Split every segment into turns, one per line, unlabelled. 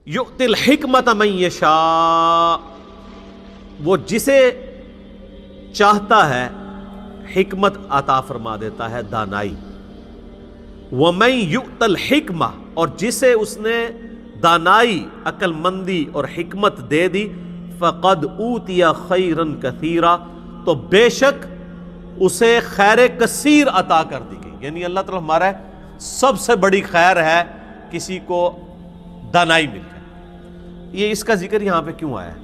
یؤتی الحکمت من یشاء، وہ جسے چاہتا ہے حکمت عطا فرما دیتا ہے، دانائی۔ وَمَن یؤت الحکمہ، اور جسے اس نے دانائی، عقل مندی اور حکمت دے دی، فقد اوتی خیرا کثیرا، تو بے شک اسے خیر کثیر عطا کر دی گئی۔ یعنی اللہ تعالیٰ ہمارا سب سے بڑی خیر ہے کسی کو دانائی مل جائے۔ یہ اس کا ذکر یہاں پہ کیوں آیا ہے؟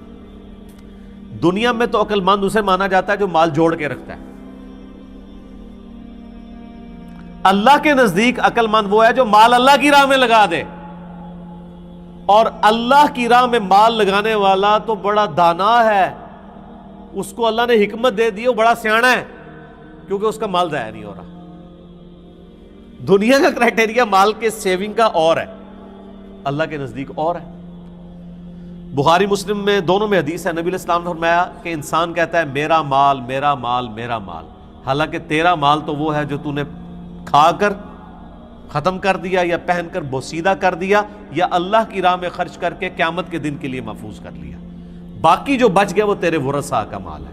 دنیا میں تو عقل مند اسے مانا جاتا ہے جو مال جوڑ کے رکھتا ہے، اللہ کے نزدیک عقل مند وہ ہے جو مال اللہ کی راہ میں لگا دے، اور اللہ کی راہ میں مال لگانے والا تو بڑا دانا ہے، اس کو اللہ نے حکمت دے دی، وہ بڑا سیانا ہے، کیونکہ اس کا مال ضائع نہیں ہو رہا۔ دنیا کا کرائٹیریا مال کے سیونگ کا اور ہے، اللہ کے نزدیک اور ہے۔ بخاری مسلم میں دونوں میں حدیث ہے، نبی علیہ السلام نے فرمایا کہ انسان کہتا ہے میرا مال میرا مال میرا مال، حالانکہ تیرا مال تو وہ ہے جو تو نے کھا کر ختم کر دیا، یا پہن کر بوسیدہ کر دیا، یا اللہ کی راہ میں خرچ کر کے قیامت کے دن کے لیے محفوظ کر لیا، باقی جو بچ گیا وہ تیرے ورثاء کا مال ہے۔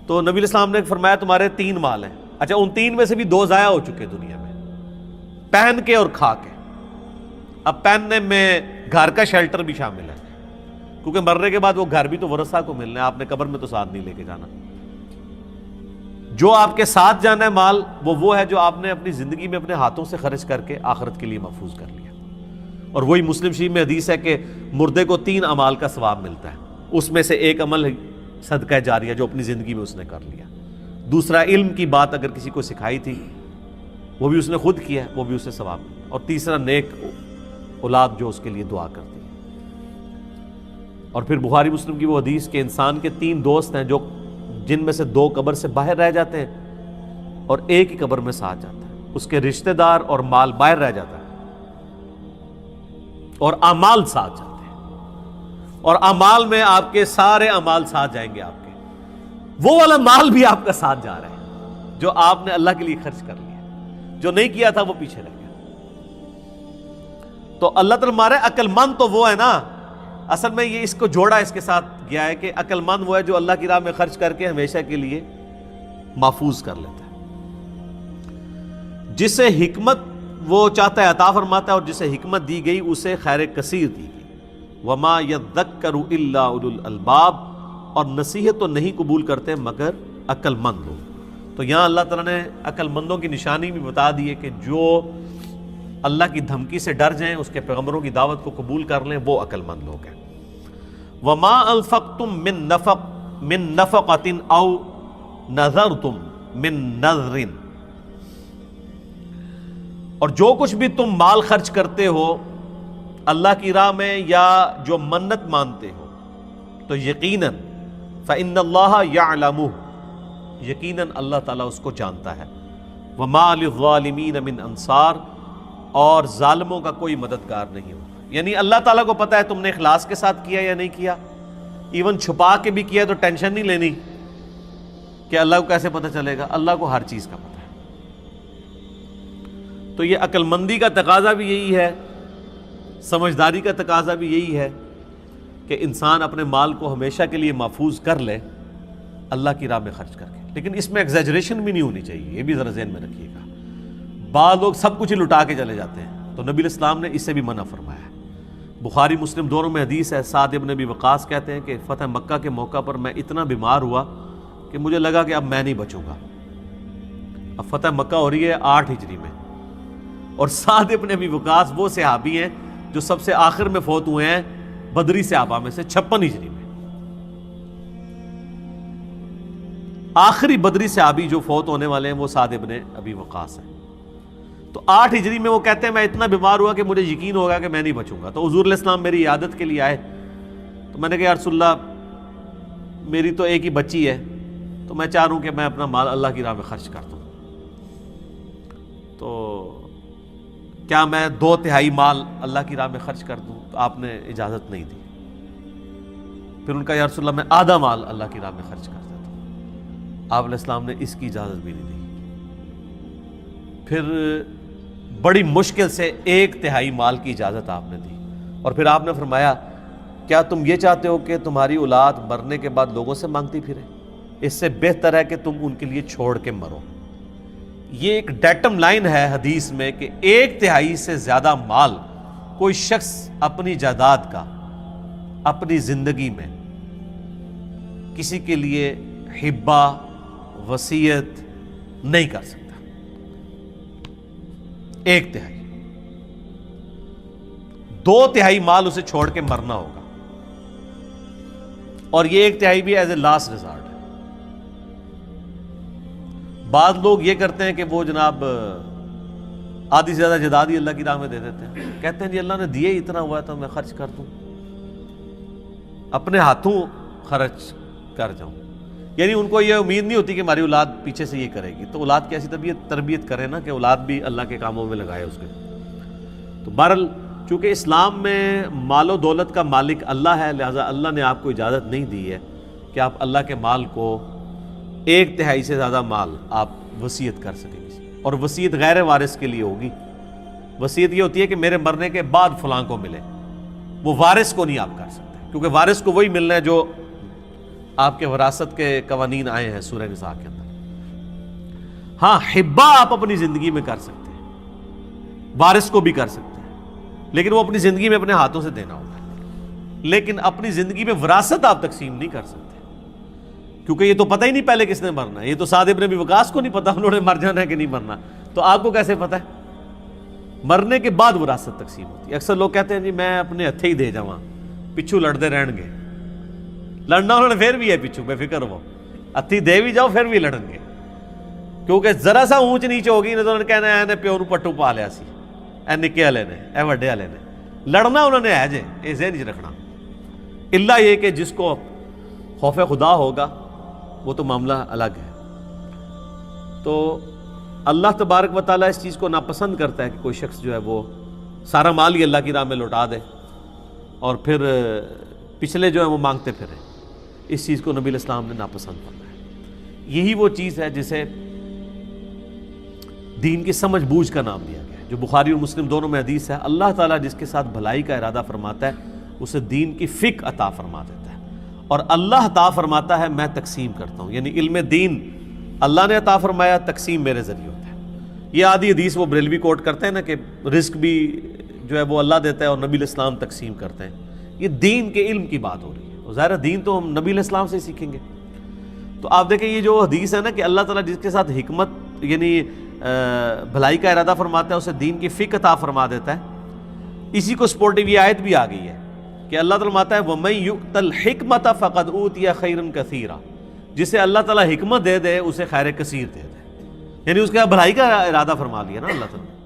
تو نبی علیہ السلام نے فرمایا تمہارے 3 مال ہیں، اچھا ان 3 میں سے بھی 2 ضائع ہو چکے دنیا میں، پہن کے اور کھا کے۔ اب پہننے میں گھر کا شیلٹر بھی شامل ہے، کیونکہ مرنے کے بعد وہ گھر بھی تو ورثاء کو ملنا ہے، آپ نے قبر میں تو ساتھ نہیں لے کے جانا۔ جو آپ کے ساتھ جانا ہے مال، وہ ہے جو آپ نے اپنی زندگی میں اپنے ہاتھوں سے خرچ کر کے آخرت کے لیے محفوظ کر لیا۔ اور وہی مسلم شریف میں حدیث ہے کہ مردے کو 3 اعمال کا ثواب ملتا ہے، اس میں سے ایک عمل صدقہ جاریہ جو اپنی زندگی میں اس نے کر لیا، دوسرا علم کی بات اگر کسی کو سکھائی تھی وہ بھی اس نے خود کیا ہے، وہ بھی اسے ثواب ملتا، اور تیسرا نیک اولاد جو اس کے لیے دعا کرتی ہے۔ اور پھر بخاری مسلم کی وہ حدیث کہ انسان کے 3 دوست ہیں، جن میں سے 2 قبر سے باہر رہ جاتے ہیں اور ایک ہی قبر میں ساتھ جاتا ہے، اس کے رشتہ دار اور مال باہر رہ جاتا ہے اور اعمال ساتھ جاتے ہیں، اور اعمال میں آپ کے سارے اعمال ساتھ جائیں گے، آپ کے وہ والا مال بھی آپ کا ساتھ جا رہا ہے جو آپ نے اللہ کے لیے خرچ کر لیا، جو نہیں کیا تھا وہ پیچھے رہ گیا۔ تو اللہ تعالیٰ ہمارے عقل مند تو وہ ہے نا، اصل میں یہ اس کو جوڑا اس کے ساتھ گیا ہے کہ عقل مند وہ ہے جو اللہ کی راہ میں خرچ کر کے ہمیشہ کے لیے محفوظ کر لیتا ہے، جسے حکمت وہ چاہتا ہے عطا فرماتا ہے، اور جسے حکمت دی گئی اسے خیر کثیر دی گئی۔ وما یذکر الا اولو الالباب، اور نصیحت تو نہیں قبول کرتے مگر عقل مند لوگ۔ تو یہاں اللہ تعالیٰ نے عقل مندوں کی نشانی بھی بتا دی ہے کہ جو اللہ کی دھمکی سے ڈر جائیں، اس کے پیغمبروں کی دعوت کو قبول کر لیں، وہ عقل مند لوگ ہیں۔ وما انفقتم من نفقۃ او نذرتم من نذر، اور جو کچھ بھی تم مال خرچ کرتے ہو اللہ کی راہ میں، یا جو منت مانتے ہو، تو یقیناً فإن اللہ یعلمہ، یقیناً اللہ تعالیٰ اس کو جانتا ہے۔ وما للظالمین من انصار، اور ظالموں کا کوئی مددگار نہیں ہوگا۔ یعنی اللہ تعالیٰ کو پتہ ہے تم نے اخلاص کے ساتھ کیا یا نہیں کیا، ایون چھپا کے بھی کیا تو ٹینشن نہیں لینی کہ اللہ کو کیسے پتہ چلے گا، اللہ کو ہر چیز کا پتہ ہے۔ تو یہ عقل مندی کا تقاضا بھی یہی ہے، سمجھداری کا تقاضا بھی یہی ہے کہ انسان اپنے مال کو ہمیشہ کے لیے محفوظ کر لے اللہ کی راہ میں خرچ کر کے، لیکن اس میں ایگزیجریشن بھی نہیں ہونی چاہیے، یہ بھی ذرا ذہن میں رکھیے گا۔ بعض لوگ سب کچھ ہی لٹا کے چلے جاتے ہیں، تو نبی علیہ السلام نے اس سے بھی منع فرمایا ہے۔ بخاری مسلم دونوں میں حدیث ہے، سعد ابن ابی وقاص کہتے ہیں کہ فتح مکہ کے موقع پر میں اتنا بیمار ہوا کہ مجھے لگا کہ اب میں نہیں بچوں گا۔ اب فتح مکہ ہو رہی ہے 8 ہجری میں، اور سعد ابن ابی وقاص وہ صحابی ہیں جو سب سے آخر میں فوت ہوئے ہیں بدری صحابہ میں سے 56 ہجری میں۔ آخری بدری صحابی جو فوت ہونے والے ہیں وہ سعد ابن ابی وقاص ہیں۔ تو 8 ہجری میں وہ کہتے ہیں میں اتنا بیمار ہوا کہ مجھے یقین ہوگا کہ میں نہیں بچوں گا۔ تو حضور علیہ السلام میری عیادت کے لیے آئے، تو میں نے کہا یا رسول اللہ میری تو ایک ہی بچی ہے، تو میں چاہ رہا ہوں کہ میں اپنا مال اللہ کی راہ میں خرچ کر دوں، تو کیا میں 2/3 مال اللہ کی راہ میں خرچ کر دوں؟ تو آپ نے اجازت نہیں دی۔ پھر ان کا یا رسول اللہ میں آدھا مال اللہ کی راہ میں خرچ کر دیتا ہوں۔ آپ علیہ السلام نے اس کی اجازت بھی نہیں دی۔ پھر بڑی مشکل سے 1/3 مال کی اجازت آپ نے دی، اور پھر آپ نے فرمایا کیا تم یہ چاہتے ہو کہ تمہاری اولاد مرنے کے بعد لوگوں سے مانگتی پھرے؟ اس سے بہتر ہے کہ تم ان کے لیے چھوڑ کے مرو۔ یہ ایک ڈیٹم لائن ہے حدیث میں کہ 1/3 سے زیادہ مال کوئی شخص اپنی جائیداد کا اپنی زندگی میں کسی کے لیے ہبہ وصیت نہیں کر سکتا۔ 1/3، 2/3 مال اسے چھوڑ کے مرنا ہوگا، اور یہ 1/3 بھی ایز اے لاسٹ ریزارٹ ہے۔ بعض لوگ یہ کرتے ہیں کہ وہ جناب آدھی سے زیادہ جائیداد ہی اللہ کی راہ میں دے دیتے ہیں، کہتے ہیں جی اللہ نے دیے اتنا ہوا ہے تو میں خرچ کر دوں، اپنے ہاتھوں خرچ کر جاؤں۔ یعنی ان کو یہ امید نہیں ہوتی کہ ہماری اولاد پیچھے سے یہ کرے گی، تو اولاد کی ایسی تربیت کرے نا کہ اولاد بھی اللہ کے کاموں میں لگائے اس کے۔ تو بہرحال چونکہ اسلام میں مال و دولت کا مالک اللہ ہے، لہٰذا اللہ نے آپ کو اجازت نہیں دی ہے کہ آپ اللہ کے مال کو 1/3 سے زیادہ مال آپ وصیت کر سکیں گے، اور وصیت غیر وارث کے لیے ہوگی۔ وصیت یہ ہوتی ہے کہ میرے مرنے کے بعد فلاں کو ملے، وہ وارث کو نہیں آپ کر سکتے، کیونکہ وارث کو وہی ملنا ہے جو آپ کے وراثت کے قوانین آئے ہیں سورہ نساء کے اندر۔ ہاں حبہ آپ اپنی زندگی میں کر سکتے ہیں، وارث کو بھی کر سکتے ہیں، لیکن وہ اپنی زندگی میں اپنے ہاتھوں سے دینا ہوگا، لیکن اپنی زندگی میں وراثت آپ تقسیم نہیں کر سکتے، کیونکہ یہ تو پتہ ہی نہیں پہلے کس نے مرنا ہے۔ یہ تو سعد ابن ابی وقاص کو نہیں پتا انہوں نے مر جانا ہے کہ نہیں مرنا، تو آپ کو کیسے پتہ ہے؟ مرنے کے بعد وراثت تقسیم ہوتی ہے۔ اکثر لوگ کہتے ہیں جی میں اپنے ہتھے ہی دے جاواں، پچھو لڑتے رہن گے، لڑنا انہوں نے پھر بھی ہے پچھو، بے فکر ہو، ہتھی دے بھی جاؤ پھر بھی لڑن گے، کیونکہ ذرا سا اونچ نیچ ہوگی نہ تو انہوں نے کہنا ہے پیو نو پٹو پا لیا سی، اے نکے والے نے، اے وڈے والے نے، لڑنا انہوں نے ہے جے، یہ ذہن نہیں رکھنا۔ اللہ یہ کہ جس کو خوف خدا ہوگا وہ تو معاملہ الگ ہے۔ تو اللہ تبارک و تعالیٰ اس چیز کو ناپسند کرتا ہے کہ کوئی شخص جو ہے وہ سارا مال ہی اللہ کی راہ میں لوٹا دے اور پھر پچھلے جو ہیں وہ مانگتے پھریں۔ اس چیز کو نبی الاسلام نے ناپسند فرمایا۔ یہی وہ چیز ہے جسے دین کی سمجھ بوجھ کا نام دیا گیا ہے، جو بخاری اور مسلم دونوں میں حدیث ہے، اللہ تعالیٰ جس کے ساتھ بھلائی کا ارادہ فرماتا ہے اسے دین کی فقہ عطا فرما دیتا ہے، اور اللہ عطا فرماتا ہے میں تقسیم کرتا ہوں، یعنی علم دین اللہ نے عطا فرمایا، تقسیم میرے ذریعے ہوتا ہے۔ یہ آدھی حدیث وہ بریلوی کوٹ کرتے ہیں نا کہ رزق بھی جو ہے وہ اللہ دیتا ہے اور نبی الاسلام تقسیم کرتے ہیں، یہ دین کے علم کی بات ہو رہی ہے، اور ظاہر دین تو ہم نبی الاسلام سے سیکھیں گے۔ تو آپ دیکھیں یہ جو حدیث ہے نا کہ اللہ تعالیٰ جس کے ساتھ حکمت یعنی بھلائی کا ارادہ فرماتا ہے اسے دین کی فقہ عطا فرما دیتا ہے، اسی کو سپورٹیو یہ آیت بھی آ گئی ہے کہ اللہ تعالیٰ فرماتا ہے وَمَن يُؤْتَ الْحِكْمَةَ فَقَدْ أُوتِيَ خَيْرًا كَثِيرًا، جسے اللہ تعالیٰ حکمت دے دے اسے خیر کثیر دے دے، یعنی اس کا بھلائی کا ارادہ فرما لیا نا اللہ تعالیٰ۔